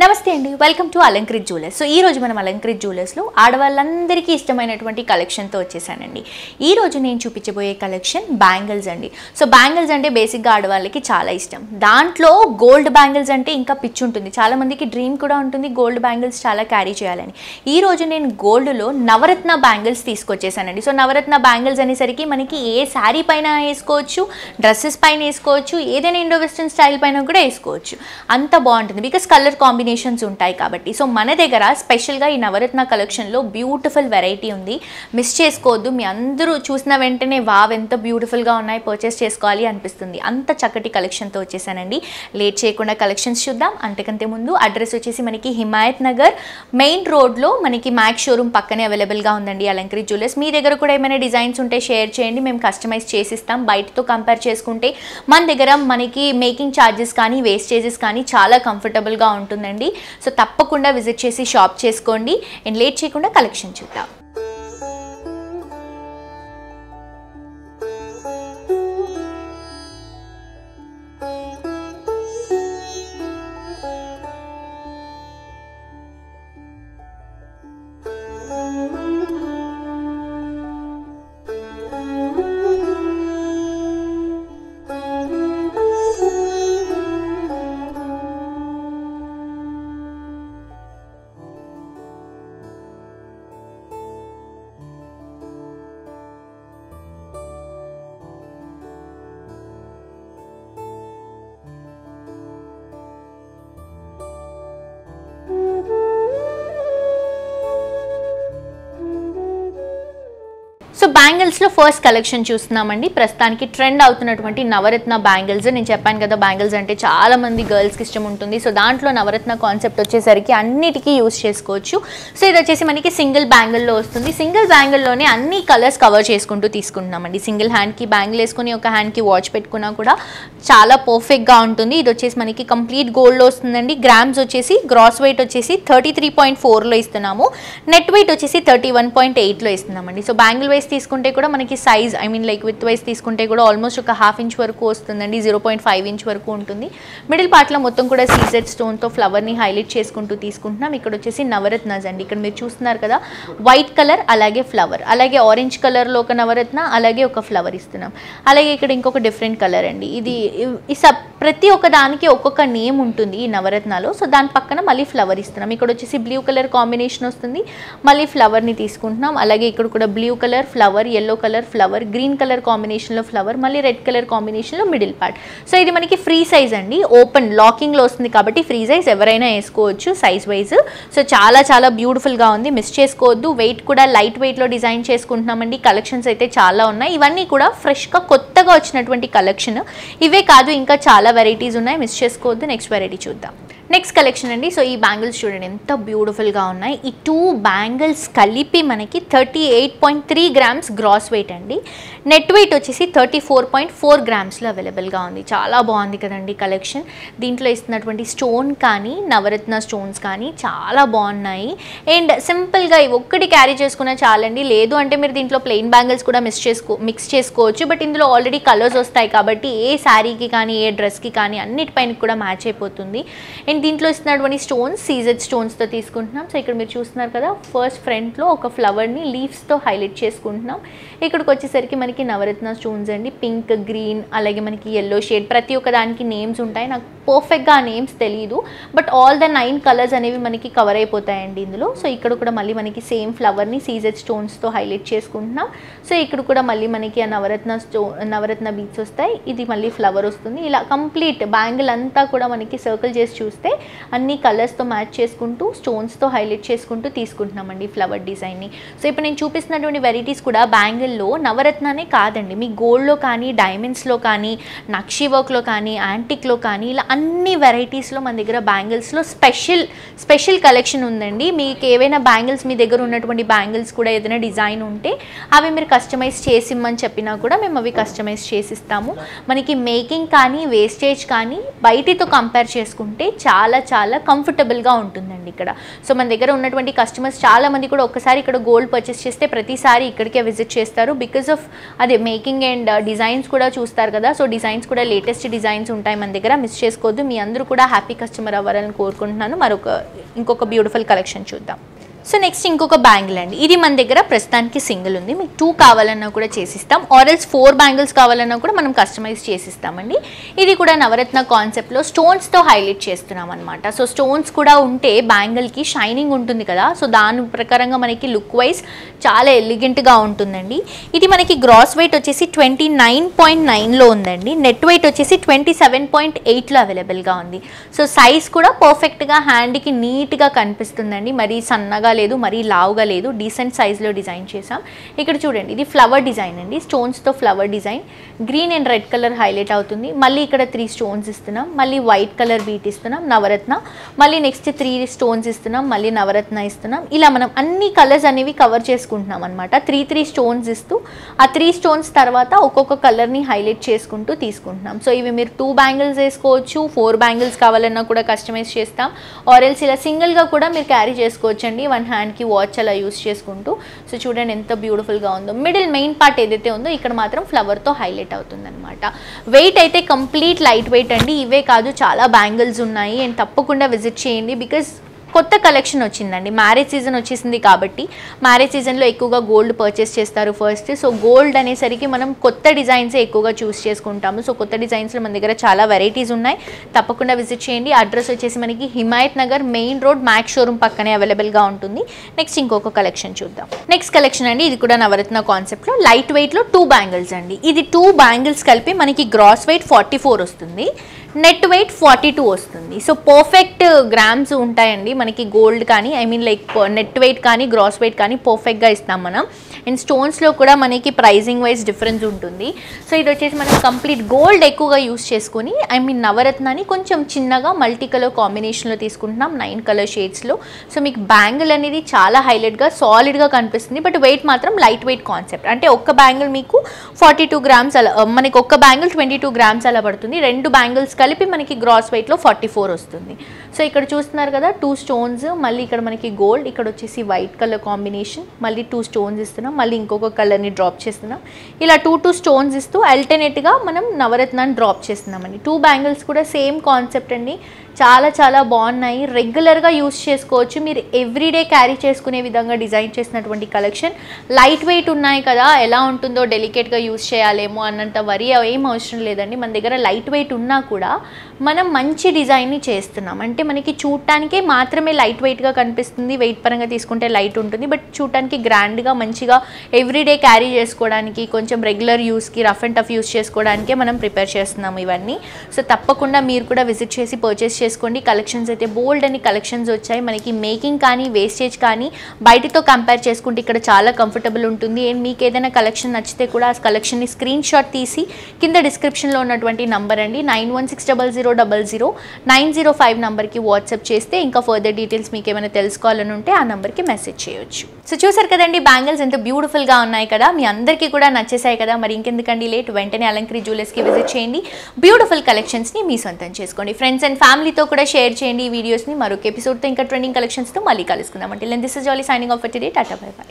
నమస్తే అండి, welcome to Alankrit jewellers. So ఈ రోజు మనం అలంకృత్ జ్యువెలర్స్లో ఆడవాళ్ళందరికీ ఇష్టమైనటువంటి కలెక్షన్తో వచ్చేసానండి. ఈ రోజు నేను చూపించబోయే కలెక్షన్ బ్యాంగిల్స్ అండి. సో బ్యాంగిల్స్ అంటే బేసిక్గా ఆడవాళ్ళకి చాలా ఇష్టం. దాంట్లో గోల్డ్ బ్యాంగిల్స్ అంటే ఇంకా పిచ్చి ఉంటుంది. చాలామందికి డ్రీమ్ కూడా ఉంటుంది గోల్డ్ బ్యాంగిల్స్ చాలా క్యారీ చేయాలని. ఈ రోజు నేను గోల్డ్లో నవరత్న బ్యాంగిల్స్ తీసుకొచ్చేసానండి. సో నవరత్న బ్యాంగిల్స్ అనేసరికి మనకి ఏ శారీ పైన వేసుకోవచ్చు, డ్రెస్సెస్ పైన వేసుకోవచ్చు, ఏదైనా ఇండో వెస్టర్న్ స్టైల్ పైన కూడా వేసుకోవచ్చు. అంత బాగుంటుంది బికాస్ కలర్ కాంబినేషన్స్ ఉంటాయి కాబట్టి. సో మన దగ్గర స్పెషల్గా ఈ నవరత్న కలెక్షన్లో బ్యూటిఫుల్ వెరైటీ ఉంది, మిస్ చేసుకోవద్దు. మీ అందరూ చూసిన వెంటనే వావ్ ఎంత బ్యూటిఫుల్గా ఉన్నాయి, పర్చేస్ చేసుకోవాలి అనిపిస్తుంది. అంత చక్కటి కలెక్షన్తో వచ్చేసానండి. లేట్ చేయకుండా కలెక్షన్స్ చూద్దాం. అంతకంటే ముందు అడ్రస్ వచ్చేసి మనకి హిమాయత్ నగర్ మెయిన్ రోడ్లో మనకి మ్యాక్స్ షోరూమ్ పక్కనే అవైలబుల్గా ఉందండి అలంకృత్ జ్యువెలర్స్. మీ దగ్గర కూడా ఏమైనా డిజైన్స్ ఉంటే షేర్ చేయండి, మేము కస్టమైజ్ చేసిస్తాం. బయటతో కంపేర్ చేసుకుంటే మన దగ్గర మనకి మేకింగ్ ఛార్జెస్ కానీ వేస్టేజెస్ కానీ చాలా కంఫర్టబుల్గా ఉంటుందండి. సో తప్పకుండా విజిట్ చేసి షాప్ చేసుకోండి. అండ్ లేట్ చేయకుండా కలెక్షన్ చూద్దాం. సో బ్యాంగిల్స్లో ఫస్ట్ కలెక్షన్ చూస్తున్నామండి. ప్రస్తుతానికి ట్రెండ్ అవుతున్నటువంటి నవరత్న బ్యాంగిల్స్. నేను చెప్పాను కదా బ్యాంగిల్స్ అంటే చాలా మంది గర్ల్స్కి ఇష్టం ఉంటుంది. సో దాంట్లో నవరత్న కాన్సెప్ట్ వచ్చేసరికి అన్నిటికీ యూస్ చేసుకోవచ్చు. సో ఇది వచ్చేసి మనకి సింగిల్ బ్యాంగిల్లో వస్తుంది. సింగిల్ బ్యాంగిల్లోనే అన్ని కలర్స్ కవర్ చేసుకుంటూ తీసుకుంటున్నామండి. సింగిల్ హ్యాండ్కి బ్యాంగిల్ వేసుకుని ఒక హ్యాండ్కి వాచ్ పెట్టుకున్నా కూడా చాలా పర్ఫెక్ట్గా ఉంటుంది. ఇది వచ్చేసి మనకి కంప్లీట్ గోల్డ్లో వస్తుందండి. గ్రామ్స్ వచ్చేసి గ్రాస్ వెయిట్ వచ్చేసి 33.4లో ఇస్తున్నాము. నెట్ వెయిట్ వచ్చేసి 31.8లో ఇస్తున్నామండి. సో బ్యాంగిల్ వైస్ తీసుకుంటే కూడా మనకి సైజ్ లైక్ విత్ వైస్ తీసుకుంటే కూడా ఆల్మోస్ట్ ఒక 1/2 ఇంచ్ వరకు వస్తుందండి. 0.5 ఇంచ్ వరకు ఉంటుంది. మిడిల్ పార్ట్లో మొత్తం కూడా సీజెడ్ స్టోన్తో ఫ్లవర్ని హైలైట్ చేసుకుంటూ తీసుకుంటున్నాం. ఇక్కడ వచ్చేసి నవరత్నాస్ అండి. ఇక్కడ మీరు చూస్తున్నారు కదా వైట్ కలర్, అలాగే ఫ్లవర్, అలాగే ఆరెంజ్ కలర్లో ఒక నవరత్న, అలాగే ఒక ఫ్లవర్ ఇస్తున్నాం. అలాగే ఇక్కడ ఇంకొక డిఫరెంట్ కలర్ అండి. ఇది ప్రతి ఒక్క దానికి ఒక్కొక్క నేమ్ ఉంటుంది ఈ నవరత్నాలో. సో దాని పక్కన మళ్ళీ ఫ్లవర్ ఇస్తున్నాం. ఇక్కడ వచ్చేసి బ్లూ కలర్ కాంబినేషన్ వస్తుంది, మళ్ళీ ఫ్లవర్ని తీసుకుంటున్నాం. అలాగే ఇక్కడ కూడా blue colour flower, yellow colour flower, green colour కాంబినేషన్లో ఫ్లవర్, మళ్ళీ రెడ్ కలర్ కాంబినేషన్లో మిడిల్ పార్ట్. సో ఇది మనకి ఫ్రీ సైజ్ అండి, ఓపెన్ లాకింగ్లో వస్తుంది కాబట్టి ఫ్రీ సైజ్ ఎవరైనా వేసుకోవచ్చు సైజ్ వైజ్. సో చాలా చాలా బ్యూటిఫుల్గా ఉంది, మిస్ చేసుకోవద్దు. వెయిట్ కూడా లైట్ వెయిట్లో డిజైన్ చేసుకుంటున్నామండి. కలెక్షన్స్ అయితే చాలా ఉన్నాయి. ఇవన్నీ కూడా ఫ్రెష్గా కొత్తగా వచ్చినటువంటి కలెక్షన్. ఇవే కాదు ఇంకా చాలా వెరైటీస్ ఉన్నాయి, మిస్ చేసుకోవద్దు. నెక్స్ట్ వెరైటీ చూద్దాం. నెక్స్ట్ కలెక్షన్ అండి. సో ఈ బ్యాంగిల్స్ చూడండి ఎంత బ్యూటిఫుల్గా ఉన్నాయి. ఈ 2 బ్యాంగిల్స్ కలిపి మనకి 38.3 గ్రామ్స్ గ్రాస్ వెయిట్ అండి. నెట్ వెయిట్ వచ్చేసి 34.4 గ్రామ్స్లో అవైలబుల్గా ఉంది. చాలా బాగుంది కదండి కలెక్షన్. దీంట్లో ఇస్తున్నటువంటి స్టోన్ కానీ నవరత్న స్టోన్స్ కానీ చాలా బాగున్నాయి. అండ్ సింపుల్గా ఇవి ఒక్కటి క్యారీ చేసుకున్నా చాలండి. లేదు అంటే మీరు దీంట్లో ప్లెయిన్ బ్యాంగిల్స్ కూడా మిక్స్ చేసుకోవచ్చు. బట్ ఇందులో ఆల్రెడీ కలర్స్ వస్తాయి కాబట్టి ఏ శారీకి కానీ ఏ డ్రెస్కి కానీ అన్నిటిపైన కూడా మ్యాచ్ అయిపోతుంది. అండ్ దీంట్లో ఇస్తున్నటువంటి స్టోన్స్ సీజెడ్ స్టోన్స్తో తీసుకుంటున్నాం. సో ఇక్కడ మీరు చూస్తున్నారు కదా ఫస్ట్ ఫ్రంట్లో ఒక ఫ్లవర్ని లీవ్స్తో హైలైట్ చేసుకుంటున్నాం. ఇక్కడికి వచ్చేసరికి మనకి నవరత్న స్టోన్స్ అండి. పింక్, గ్రీన్, అలాగే మనకి ఎల్లో షేడ్, ప్రతి ఒక్క దానికి నేమ్స్ ఉంటాయి. నాకు పర్ఫెక్ట్గా ఆ నేమ్స్ తెలియదు, బట్ ఆల్ ద 9 కలర్స్ అనేవి మనకి కవర్ అయిపోతాయండి ఇందులో. సో ఇక్కడ కూడా మళ్ళీ మనకి సేమ్ ఫ్లవర్ని సీజెడ్ స్టోన్స్తో హైలైట్ చేసుకుంటున్నాం. సో ఇక్కడ కూడా మళ్ళీ మనకి ఆ నవరత్న బీట్స్ వస్తాయి. ఇది మళ్ళీ ఫ్లవర్ వస్తుంది. ఇలా కంప్లీట్ బ్యాంగిల్ అంతా కూడా మనకి సర్కిల్ చేసి చూస్తే అన్ని కలర్స్తో మ్యాచ్ చేసుకుంటూ స్టోన్స్తో హైలైట్ చేసుకుంటూ తీసుకుంటున్నామండి ఫ్లవర్ డిజైన్ని. సో ఇప్పుడు నేను చూపిస్తున్నటువంటి వెరైటీస్ కూడా బ్యాంగిల్లో నవరత్నానే కాదండి, మీ గోల్డ్లో కానీ డైమండ్స్లో కానీ నక్షీ వర్క్లో కానీ యాంటిక్లో కానీ ఇలా అన్ని వెరైటీస్లో మన దగ్గర బ్యాంగిల్స్లో స్పెషల్ కలెక్షన్ ఉందండి. మీకు ఏవైనా బ్యాంగిల్స్ మీ దగ్గర ఉన్నటువంటి బ్యాంగిల్స్ కూడా ఏదైనా డిజైన్ ఉంటే అవి మీరు కస్టమైజ్ చేసిమ్మని చెప్పినా కూడా మేము అవి కస్టమైజ్ చేసిస్తాము. మనకి మేకింగ్ కానీ వేస్టేజ్ కానీ బయటితో కంపేర్ చేసుకుంటే చాలా చాలా కంఫర్టబుల్గా ఉంటుందండి ఇక్కడ. సో మన దగ్గర ఉన్నటువంటి కస్టమర్స్ చాలామంది కూడా ఒక్కసారి ఇక్కడ గోల్డ్ పర్చేస్ చేస్తే ప్రతిసారి ఇక్కడికే విజిట్ చేస్తారు. బికాస్ ఆఫ్ అదే మేకింగ్ అండ్ డిజైన్స్ కూడా చూస్తారు కదా. సో డిజైన్స్ కూడా లేటెస్ట్ డిజైన్స్ ఉంటాయి మన దగ్గర, మిస్ చేసుకో మర్చిపోద్దు. మీ అందరూ కూడా హ్యాపీ కస్టమర్ అవ్వాలని కోరుకుంటున్నాను. ఇంకొక బ్యూటిఫుల్ కలెక్షన్ చూద్దాం. సో నెక్స్ట్ ఇంకొక బ్యాంగిల్ అండి. ఇది మన దగ్గర ప్రస్తుతానికి సింగిల్ ఉంది. మీకు 2 కావాలన్నా కూడా చేసిస్తాం, ఆర్ఎల్స్ 4 బ్యాంగిల్స్ కావాలన్నా కూడా మనం కస్టమైజ్ చేసిస్తామండి. ఇది కూడా నవరత్న కాన్సెప్ట్లో స్టోన్స్తో హైలైట్ చేస్తున్నాం అనమాట. సో స్టోన్స్ కూడా ఉంటే బ్యాంగిల్కి షైనింగ్ ఉంటుంది కదా, సో దాని ప్రకారంగా మనకి లుక్ వైజ్ చాలా ఎలిగెంట్గా ఉంటుందండి. ఇది మనకి గ్రాస్ వెయిట్ వచ్చేసి 29.9లో ఉందండి. నెట్ వెయిట్ వచ్చేసి 27.8లో అవైలబుల్గా ఉంది. సో సైజ్ కూడా పర్ఫెక్ట్గా హ్యాండ్కి నీట్గా కనిపిస్తుందండి. మరీ సన్నగా లేదు, మరీ లావుగా లేదు, డీసెంట్ సైజ్లో డిజైన్ చేసాం. ఇక్కడ చూడండి, ఇది ఫ్లవర్ డిజైన్ అండి. స్టోన్స్తో flower design, green and red colour highlight అవుతుంది. మళ్ళీ ఇక్కడ 3 స్టోన్స్ ఇస్తున్నాం, మళ్ళీ వైట్ కలర్ బీట్ ఇస్తున్నాం నవరత్న, మళ్ళీ నెక్స్ట్ 3 స్టోన్స్ ఇస్తున్నాం, మళ్ళీ నవరత్న ఇస్తున్నాం. ఇలా మనం అన్ని కలర్స్ అనేవి కవర్ చేసుకుంటున్నాం అనమాట. 3 స్టోన్స్ ఇస్తూ ఆ 3 స్టోన్స్ తర్వాత ఒక్కొక్క కలర్ని హైలైట్ చేసుకుంటూ తీసుకుంటున్నాం. సో ఇవి మీరు 2 బ్యాంగిల్స్ వేసుకోవచ్చు, 4 బ్యాంగిల్స్ కావాలన్నా కూడా కస్టమైజ్ చేస్తాం, ఆర్ఎల్స్ ఇలా సింగిల్గా కూడా మీరు క్యారీ చేసుకోవచ్చు అండి. 1 హ్యాండ్కి వాచ్ అలా యూస్ చేసుకుంటూ. సో చూడండి ఎంత బ్యూటిఫుల్గా ఉందో. మిడిల్ మెయిన్ పార్ట్ ఏదైతే ఉందో ఇక్కడ మాత్రం ఫ్లవర్తో హైలైట్ అవుతుంది అనమాట. వెయిట్ అయితే కంప్లీట్ లైట్ వెయిట్ అండి. ఇవే కాదు చాలా బ్యాంగిల్స్ ఉన్నాయి అండ్ తప్పకుండా విజిట్ చేయండి. బికాజ్ కొత్త కలెక్షన్ వచ్చిందండి, మ్యారేజ్ సీజన్ వచ్చేసింది కాబట్టి మ్యారేజ్ సీజన్లో ఎక్కువగా గోల్డ్ పర్చేస్ చేస్తారు ఫస్ట్. సో గోల్డ్ అనేసరికి మనం కొత్త డిజైన్సే ఎక్కువగా చూస్ చేసుకుంటాము. సో కొత్త డిజైన్స్లో మన దగ్గర చాలా వెరైటీస్ ఉన్నాయి, తప్పకుండా విజిట్ చేయండి. అడ్రస్ వచ్చేసి మనకి Himayat Nagar main road max showroom పక్కనే అవైలబుల్గా ఉంటుంది. నెక్స్ట్ ఇంకొక కలెక్షన్ చూద్దాం. నెక్స్ట్ కలెక్షన్ అండి, ఇది కూడా నవరత్న కాన్సెప్ట్లో లైట్ వెయిట్లో 2 బ్యాంగిల్స్ అండి. ఇది 2 బ్యాంగిల్స్ కలిపి మనకి గ్రాస్ వెయిట్ 44 వస్తుంది, నెట్ వెయిట్ 42 వస్తుంది. సో పర్ఫెక్ట్ గ్రామ్స్ ఉంటాయండి మనకి. గోల్డ్ కానీ లైక్ నెట్ వెయిట్ కానీ గ్రాస్ వెయిట్ కానీ పర్ఫెక్ట్గా ఇస్తాం మనం. అండ్ స్టోన్స్లో కూడా మనకి ప్రైజింగ్ వైజ్ డిఫరెన్స్ ఉంటుంది. సో ఇది వచ్చేసి మనం కంప్లీట్ గోల్డ్ ఎక్కువగా యూస్ చేసుకుని నవరత్నాన్ని కొంచెం చిన్నగా మల్టీ కలర్ కాంబినేషన్లో తీసుకుంటున్నాం, 9 కలర్ షేడ్స్లో. సో మీకు బ్యాంగిల్ అనేది చాలా హైలైట్గా సాలిడ్గా కనిపిస్తుంది. బట్ వెయిట్ మాత్రం లైట్ వెయిట్ కాన్సెప్ట్. అంటే ఒక్క బ్యాంగిల్ మీకు 42 గ్రామ్స్ అలా, మనకి ఒక్క బ్యాంగిల్ 22 గ్రామ్స్ అలా పడుతుంది. 2 బ్యాంగిల్స్ కలిపి మనకి గ్రాస్ వెయిట్లో 44 వస్తుంది. సో ఇక్కడ చూస్తున్నారు కదా 2 స్టోన్స్, మళ్ళీ ఇక్కడ మనకి గోల్డ్, ఇక్కడ వచ్చేసి వైట్ కలర్ కాంబినేషన్, మళ్ళీ 2 స్టోన్స్ ఇస్తున్నాం, మళ్ళీ ఇంకొక కలర్ని డ్రాప్ చేస్తున్నాం. ఇలా 2 స్టోన్స్ ఇస్తూ అల్టర్నేట్గా మనం నవరత్నాన్ని డ్రాప్ చేస్తున్నామండి. 2 బ్యాంగిల్స్ కూడా సేమ్ కాన్సెప్ట్ అండి, చాలా చాలా బాగున్నాయి. రెగ్యులర్గా యూస్ చేసుకోవచ్చు, మీరు ఎవ్రీడే క్యారీ చేసుకునే విధంగా డిజైన్ చేసినటువంటి కలెక్షన్. లైట్ వెయిట్ ఉన్నాయి కదా, ఎలా ఉంటుందో డెలికేట్గా యూస్ చేయాలేమో అన్నంత వరి ఏం అవసరం లేదండి. మన దగ్గర లైట్ వెయిట్ ఉన్నా కూడా మనం మంచి డిజైన్ని చేస్తున్నాం. అంటే మనకి చూడటానికే మాత్రమే లైట్ వెయిట్గా కనిపిస్తుంది, వెయిట్ పరంగా తీసుకుంటే లైట్ ఉంటుంది, బట్ చూడటానికి గ్రాండ్గా మంచిగా ఎవ్రీడే క్యారీ చేసుకోవడానికి, కొంచెం రెగ్యులర్ యూస్కి రఫ్ అండ్ టఫ్ యూస్ చేసుకోవడానికే మనం ప్రిపేర్ చేస్తున్నాము ఇవన్నీ. సో తప్పకుండా మీరు కూడా విజిట్ చేసి పర్చేస్ చేసుకోండి. కలెక్షన్స్ అయితే బోల్డ్ అని కలెక్షన్స్ వచ్చాయి మనకి. మేకింగ్ కానీ వేస్టేజ్ కానీ బయటతో కంపేర్ చేసుకుంటే ఇక్కడ చాలా కంఫర్టబుల్ ఉంటుంది. అండ్ మీకు ఏదైనా కలెక్షన్ నచ్చితే కూడా ఆ కలెక్షన్ని స్క్రీన్ షాట్ తీసి కింద డిస్క్రిప్షన్లో ఉన్నటువంటి నంబర్ అండి 9160000905 నంబర్కి వాట్సాప్ చేస్తే ఇంకా ఫర్దర్ డీటెయిల్స్ మీకు ఏమైనా తెలుసుకోవాలని ఉంటే ఆ నెంబర్కి మెసేజ్ చేయొచ్చు. సో చూసారు కదండి బ్యాంగిల్స్ ఎంత బ్యూటిఫుల్గా ఉన్నాయి కదా, మీ అందరికీ కూడా నచ్చేసాయి కదా. మరి ఇంకెందుకండి లేట్, వెంటనే అలంకరి జ్యువెలర్స్కి విజిట్ చేయండి, బ్యూటిఫుల్ కలెక్షన్స్ని మీ సొంతం చేసుకోండి. ఫ్రెండ్స్ అండ్ ఫ్యామిలీతో కూడా షేర్ చేయండి ఈ వీడియోస్ని. మరొక ఎపిసోడ్తో ఇంకా ట్రెండింగ్ కలెక్షన్స్తో మళ్ళీ కలుసుకుందాం. అంటే this is jolly signing off for today. Tata bye by.